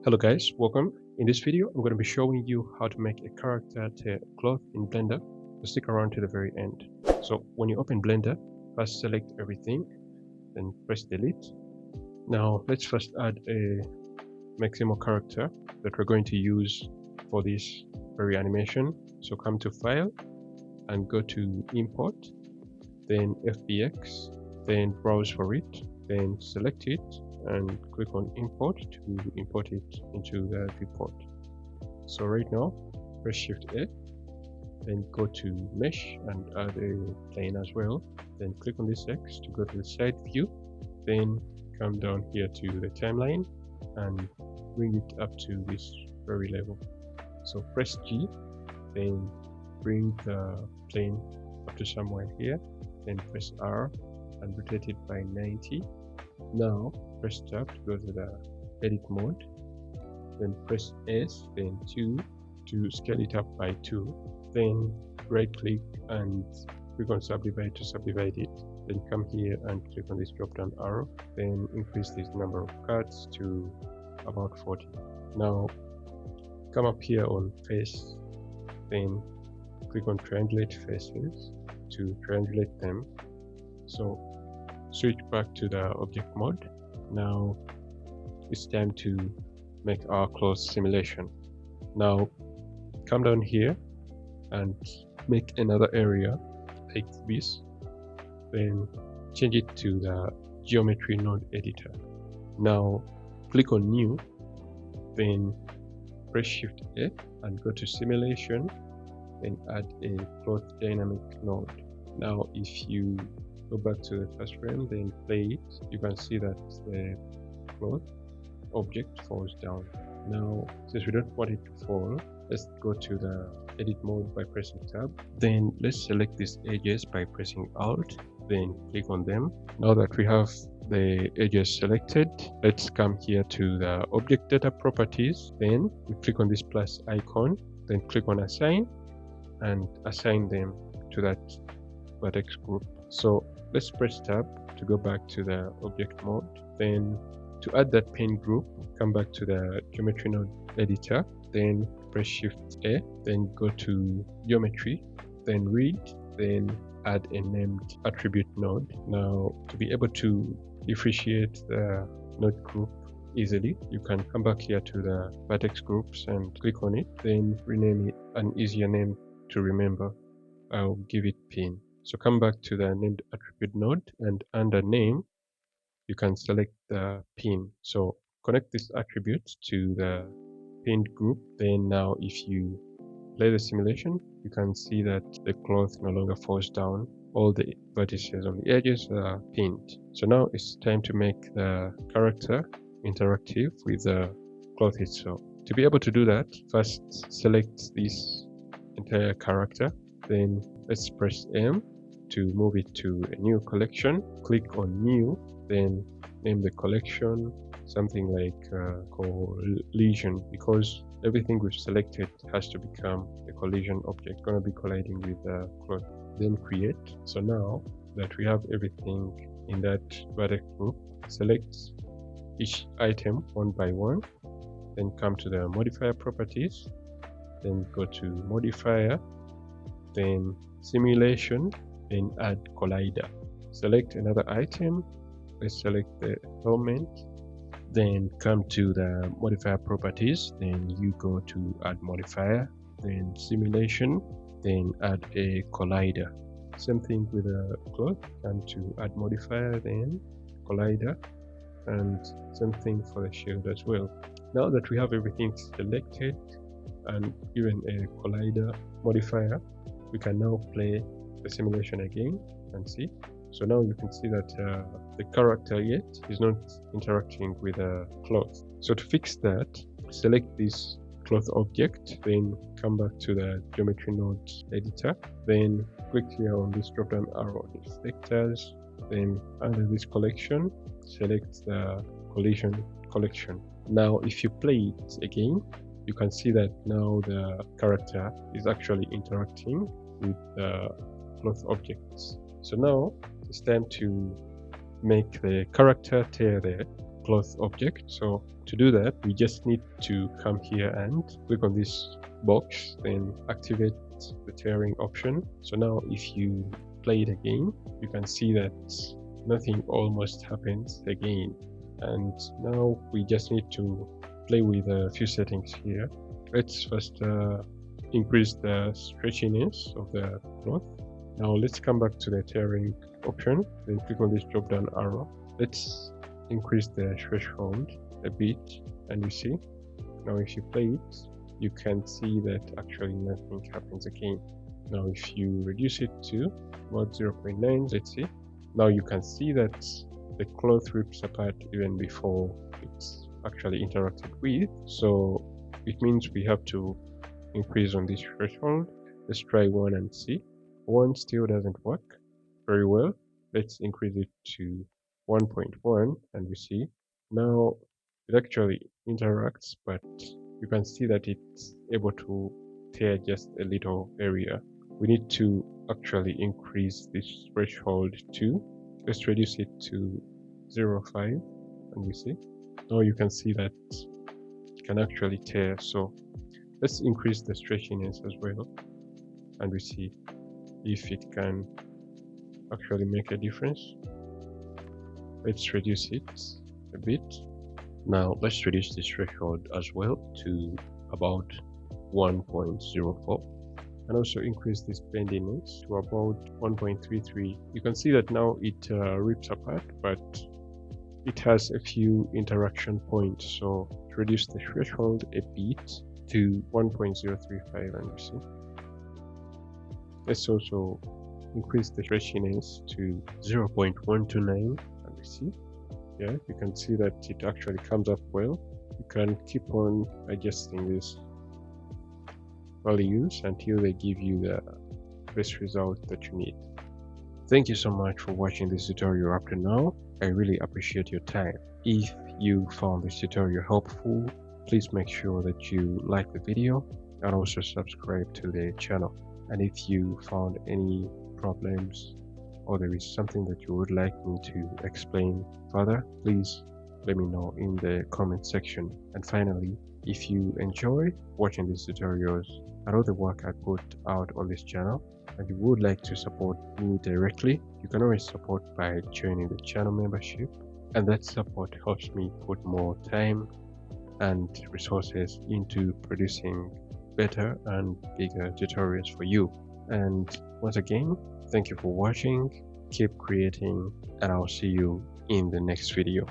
Hello guys, welcome. In this video, I'm going to be showing you how to make a character cloth in Blender. So stick around to the very end. So when you open Blender, first select everything, then press delete. Now let's first add a Maximo character that we're going to use for this very animation. So come to File and go to Import, then FBX, then browse for it, then select it and click on import to import it into the viewport. So right now press Shift A, then go to mesh and add a plane as well, then click on this X to go to the side view, then come down here to the timeline and bring it up to this very level. So press G, then bring the plane up to somewhere here, then press R and rotate it by 90. Now press tab to go to the edit mode, then press S, then 2 to scale it up by 2, then right click and click on subdivide to subdivide it, then come here and click on this drop down arrow, then increase this number of cuts to about 40. Now come up here on face, then click on triangulate faces to triangulate them. So switch back to the object mode. Now it's time to make our cloth simulation. Now come down here and make another area like this, then change it to the geometry node editor. Now click on new, then press Shift A and go to simulation, then add a cloth dynamic node. Now if you go back to the first frame, then play it, you can see that the cloth object falls down. Now since we don't want it to fall, let's go to the edit mode by pressing tab, then let's select these edges by pressing alt, then click on them. Now that we have the edges selected, let's come here to the object data properties, then we click on this plus icon, then click on assign and assign them to that vertex group. So let's press tab to go back to the object mode. Then to add that pane group, come back to the geometry node editor, then press Shift A, then go to geometry, then read, then add a named attribute node. Now to be able to differentiate the node group easily, you can come back here to the vertex groups and click on it, then rename it an easier name to remember. I'll give it pin. So come back to the named attribute node and under name, you can select the pin. So connect this attribute to the pinned group. Then now if you play the simulation, you can see that the cloth no longer falls down. All the vertices on the edges are pinned. So now it's time to make the character interactive with the cloth itself. To be able to do that, first select this entire character, then let's press M to move it to a new collection. Click on new, then name the collection something like collision, because everything we've selected has to become a collision object, going to be colliding with the cloth. Then create. So now that we have everything in that vertex group, select each item one by one, then come to the modifier properties, then go to modifier, then simulation, then add collider. Select another item, let's select the element, then come to the modifier properties, then you go to add modifier, then simulation, then add a collider. Same thing with a cloth, come to add modifier, then collider, and same thing for the shield as well. Now that we have everything selected and given a collider modifier, we can now play the simulation again and see. So now you can see that the character yet is not interacting with a cloth. So to fix that, select this cloth object, then come back to the geometry node editor, then click here on this drop down arrow on vectors, then under this collection, select the collision collection. Now if you play it again, you can see that now the character is actually interacting with the cloth objects. So now it's time to make the character tear there. cloth object. So to do that, we just need to come here and click on this box, then activate the tearing option. So now if you play it again, you can see that nothing almost happens again. And now we just need to play with a few settings here. Let's first increase the stretchiness of the cloth. Now let's come back to the tearing option, then click on this drop down arrow. Let's increase the threshold a bit, and you see now if you play it, you can see that actually nothing happens again. Now if you reduce it to about 0.9, let's see, now you can see that the cloth rips apart even before it's actually interacted with. So it means we have to increase on this threshold. Let's try 1 and see. 1 still doesn't work very well. Let's increase it to 1.1 and we see now it actually interacts, but you can see that it's able to tear just a little area. We need to actually increase this threshold to, let's reduce it to 0.5 and we see now you can see that it can actually tear. So let's increase the stretchiness as well and we see if it can actually make a difference. Let's reduce it a bit. Now let's reduce this threshold as well to about 1.04 and also increase this bendiness to about 1.33. You can see that now it rips apart, but it has a few interaction points. So to reduce the threshold a bit to 1.035 and we see. Let's also increase the stretchiness to 0.129 and we see. Yeah, you can see that it actually comes up well. You can keep on adjusting these values until they give you the best result that you need. Thank you so much for watching this tutorial up to now. I really appreciate your time. If you found this tutorial helpful, please make sure that you like the video and also subscribe to the channel. And if you found any problems or there is something that you would like me to explain further, please let me know in the comment section. And finally, if you enjoy watching these tutorials and all the work I put out on this channel and you would like to support me directly, you can always support by joining the channel membership, and that support helps me put more time and resources into producing better and bigger tutorials for you. And once again, thank you for watching, keep creating, and I'll see you in the next video.